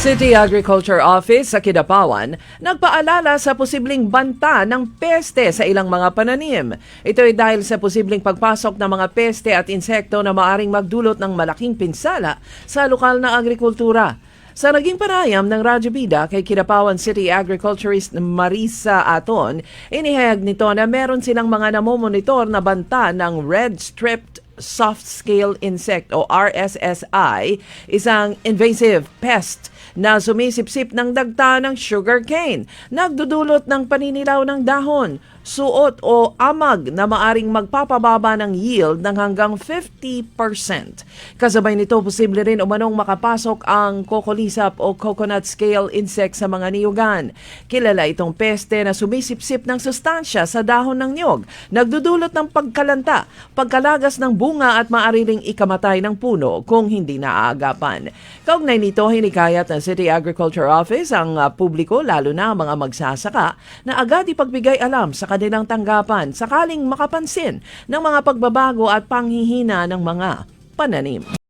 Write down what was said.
City Agriculture Office sa Kidapawan nagpaalala sa posibleng banta ng peste sa ilang mga pananim. Ito ay dahil sa posibleng pagpasok ng mga peste at insekto na maaring magdulot ng malaking pinsala sa lokal na agrikultura. Sa naging panayam ng Radyo Bida kay Kidapawan City Agriculturist Marisa Aton, inihayag nito na meron silang mga namomonitor na banta ng red-striped soft-scale insect o RSSI, isang invasive pest na sumisipsip ng dagta ng sugarcane, nagdudulot ng paninilaw ng dahon, suot o amag na maaring magpapababa ng yield ng hanggang 50%. Kasabay nito, posible rin umanong makapasok ang kokolisap o coconut scale insect sa mga niyugan. Kilala itong peste na sumisipsip ng sustansya sa dahon ng niyog, nagdudulot ng pagkalanta, pagkalagas ng bunga at maaari ring ikamatay ng puno kung hindi naaagapan. Kaugnay nito, hinikayat ng City Agriculture Office ang publiko, lalo na ang mga magsasaka, na agad ipagbigay alam sa kanilang tanggapan sakaling makapansin ng mga pagbabago at panghihina ng mga pananim.